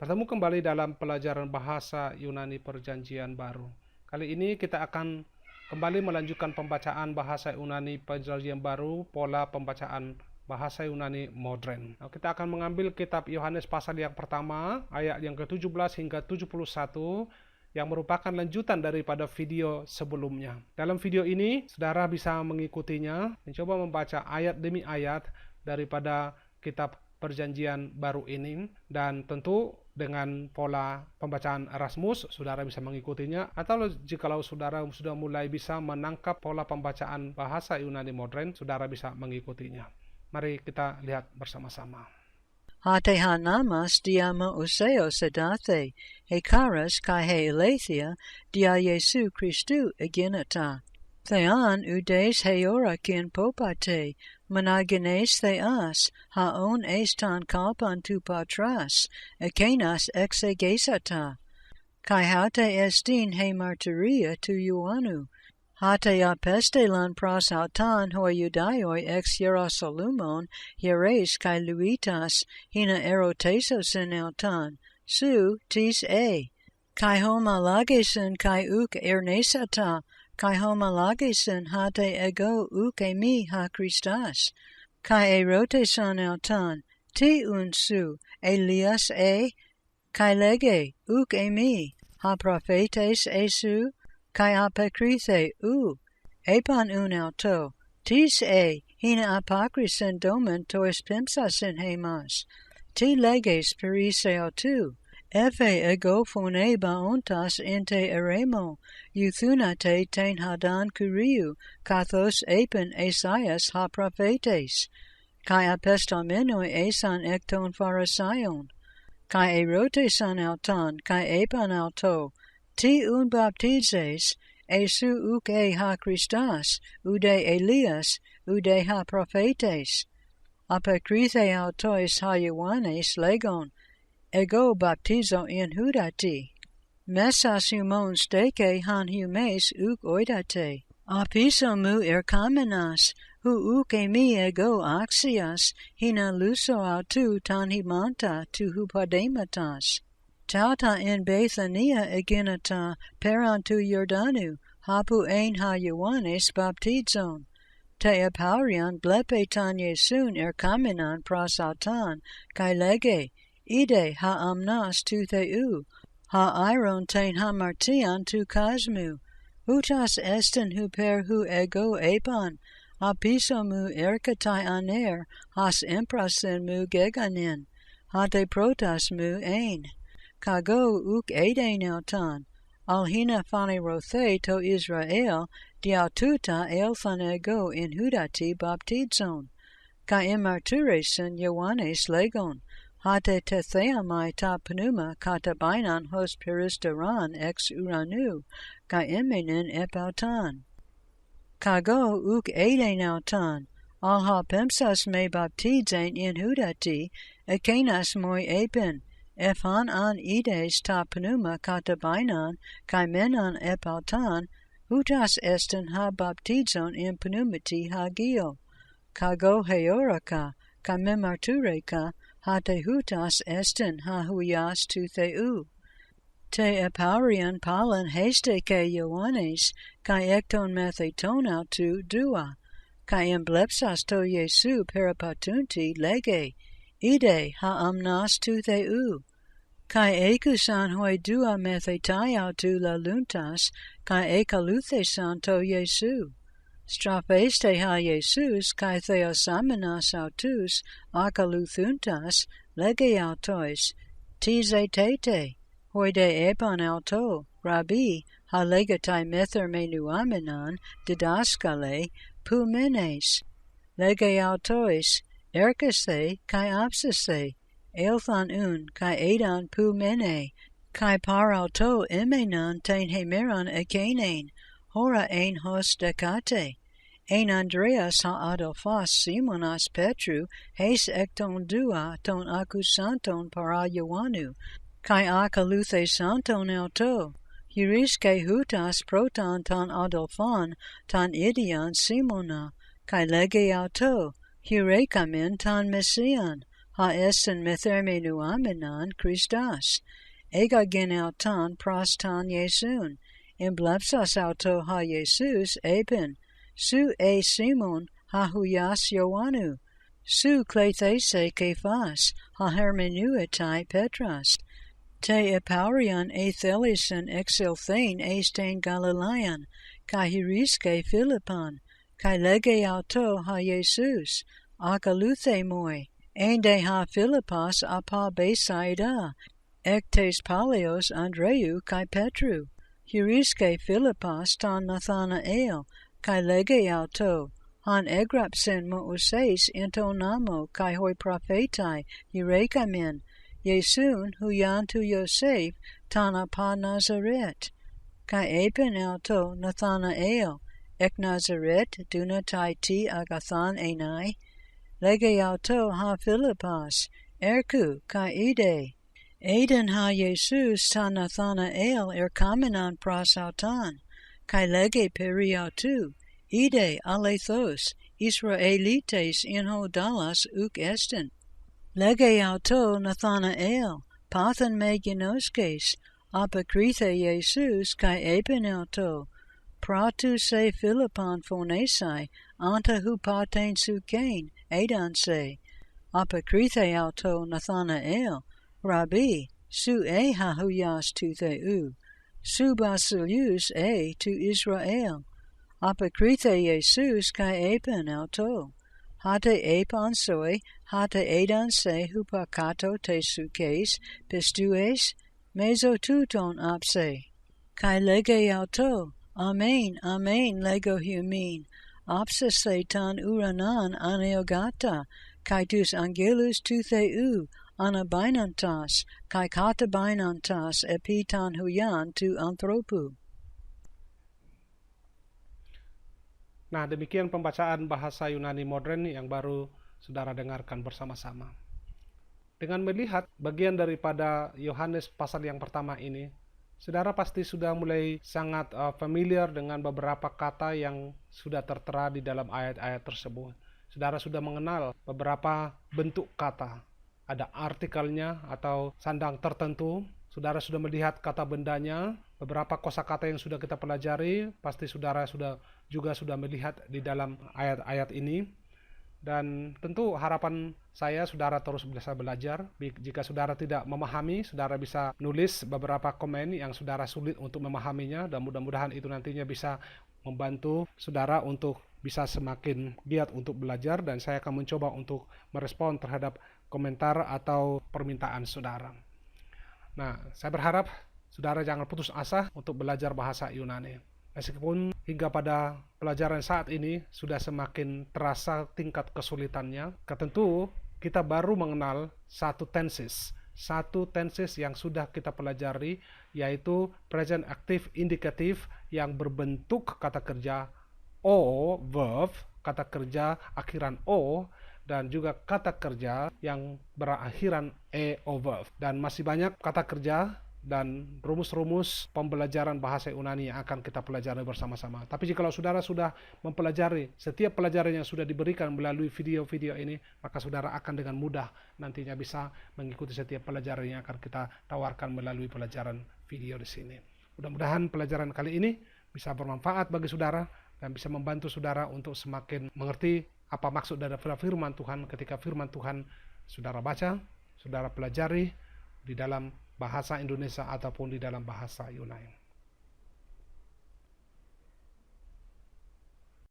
Bertemu kembali dalam pelajaran Bahasa Yunani Perjanjian Baru. Kali ini kita akan kembali melanjutkan pembacaan Bahasa Yunani Perjanjian Baru, pola pembacaan Bahasa Yunani modern. Kita akan mengambil kitab Yohanes pasal yang pertama, ayat yang ke-17 hingga 71, yang merupakan lanjutan daripada video sebelumnya. Dalam video ini, saudara bisa mengikutinya, mencoba membaca ayat demi ayat daripada kitab Perjanjian Baru ini, dan tentu dengan pola pembacaan Erasmus, saudara bisa mengikutinya, atau jikalau saudara sudah mulai bisa menangkap pola pembacaan bahasa Yunani modern, saudara bisa mengikutinya. Mari kita lihat bersama-sama. Hate hanamas diama useo sedate, he karas kai he elathia, dia Yesu Christu eginata. Thean udes heora kin popate, managenes theas, haon estan kalpan tu patras, ekenas exegesata. Kai hate estin he martyria tu Ioannu, hate apestelan pros autan hoi Judaioi ex Hierosolumon, hieres kai luitas, hina erotesos in autan, su tis kai homa lagesen kai uk ernesata, kai homa lagesen hate ego uke mi ha Christas, kai eroteson autan, ti unsu, Elias kai lege uke mi, ha prophetes esu, kai apokrithe epan auto, tis hina apokrisen domen tois pimsasin hemas, ti leges periseo tu, efe ego phone baontas inte eremo, euthunate ten hadan kuriu, kathos epen Esaias ha prophetes, kai apestamenoi esan ekton pharisaion, kai erotesan auton, kai epan auto, ti un baptizes, esu uke ha Christas, ude Elias, ude ha prophetes, apokrithe autois ha Ioannes legon, ego baptizo in hudati, mesas humon steke han humes uk oidate, apiso mu erkamenas, hu uke mi ego axias, hina luso autu tan himanta tu hupadematas. Tauta in Bethania eginata perantu Jordanu, hapu ein ha Ioannes baptizon. Te apaurian blepe tan Jesun erkamenan prosautan, kai lege, ide ha amnas tu theu, ha iron ten hamartian tu kasmu, hutas esten huper hu ego epan, apiso mu erkatai aner, has emprasen mu geganin, hate protas mu ein. Kago uk ede nautan, alhina fane rothe to Israel, diaututa elthan ego in hudati baptizon, ka imarturesen Ioannes legon, hate tetheamai ta pneuma kata bainan hos peristeran ex uranu, ka imenen epautan. Kago uk ede nautan, alha pemsas me baptizen in hudati, ekenas moi epen, Ephan an ides ta pneuma kata bainan, kai menan epautan, hutas esten ha baptizon in pneumati hagio, kago heoraka, ka memartureka, hate hutas esten ha huias tu theu. Te epaurian palan heste ke Ioannes, kai ekton metheton autu dua, kai emblepsas to Jesu peripatunti lege, ide ha amnas tu theu, kai ekusan hoi dua methetai autu la luntas, kai ekaluthesan to Jesu. Strapheste ha Jesus, kai theosamenas autus, akaluthuntas, lege autois, tize tete, hoi de epan auto, rabbi, ha legatai mether menuamenan, didaskale, pumenes, lege autois, erkase, kai apsase, elthan kai edan pu mene, kai parauto emenan ten hemeran ekenein, hora ein hos decate, ein Andreas ha Adolphos Simonas Petru, hes ekton dua ton accusanton para Ioannu, kai akaluthe santon auto, huriske hutas proton tan Adolphon, tan idion Simona, kai lege auto, hurekamen tan Messian, ha esten methermenu aminan Christas, ega genautan prostan Yesun, emblapsas auto ha Jesus epen, su e Simon ha huyas Ioannu, su klethese Kephas, ha hermenuetai Petras, te epaurian e thelisen exilthein estain Galilean, kai hiriske Philippan, kai lege auto ha Jesus, agaluthe moi, ende ha Philippas apa besaida, ectes Palios Andreu kai Petru, hiriske Philippas tan Nathanael, kai lege auto, han egrapsen Moses into namo kai hoi prophetai, eurekamen, Yesun huyan tu Yosef tana pa Nazaret, kai epen auto Nathanael, ek Nazaret dunatai ti agathan enai, lege auto ha Philippas, erku kai ide, eden ha Jesus ta Nathanael kamenan prasautan, kai lege periautu, ide alethos, Israelites inho dallas uk esten. Lege auto Nathanael, pathan me genoskes, apokrithe Jesus kai epen auto, pratu se Philippon phonesai, anta hupaten sukain, edan se, apokrithe auto Nathanael, Rabbi, su e hahuyas tu theu, su basilius e tu Israel, apokrithe Jesus kai epen auto, hate epon soi, hate edan se hupakato te sukes, pistues, mesotuton apse, kai lege auto, amen, amen lego humin, apse se tan uranan aneogata, kai tus angelus tu theu, anabainantas, kai katabainantas epitan huyan tu anthropu. Nah, demikian pembacaan bahasa Yunani modern yang baru saudara dengarkan bersama-sama. Dengan melihat bagian daripada Yohanes pasal yang pertama ini, saudara pasti sudah mulai sangat familiar dengan beberapa kata yang sudah tertera di dalam ayat-ayat tersebut. Saudara sudah mengenal beberapa bentuk kata. Ada artikelnya atau sandang tertentu. Saudara sudah melihat kata bendanya, beberapa kosakata yang sudah kita pelajari, pasti saudara sudah melihat di dalam ayat-ayat ini. Dan tentu harapan saya saudara terus bisa belajar. Jika saudara tidak memahami, saudara bisa nulis beberapa komen yang saudara sulit untuk memahaminya, dan mudah-mudahan itu nantinya bisa membantu saudara untuk bisa semakin giat untuk belajar, dan saya akan mencoba untuk merespon terhadap komentar atau permintaan saudara. Nah, saya berharap saudara jangan putus asa untuk belajar bahasa Yunani. Meskipun hingga pada pelajaran saat ini sudah semakin terasa tingkat kesulitannya, tentu kita baru mengenal satu tenses yang sudah kita pelajari, yaitu present active indikatif yang berbentuk kata kerja o, verb, kata kerja akhiran o, dan juga kata kerja yang berakhiran e o verb. Dan masih banyak kata kerja dan rumus-rumus pembelajaran bahasa Yunani yang akan kita pelajari bersama-sama. Tapi jika saudara sudah mempelajari setiap pelajaran yang sudah diberikan melalui video-video ini, maka saudara akan dengan mudah nantinya bisa mengikuti setiap pelajaran yang akan kita tawarkan melalui pelajaran video di sini. Mudah-mudahan pelajaran kali ini bisa bermanfaat bagi saudara dan bisa membantu saudara untuk semakin mengerti apa maksud dari firman Tuhan ketika firman Tuhan saudara baca, saudara pelajari di dalam bahasa Indonesia ataupun di dalam bahasa Yunani.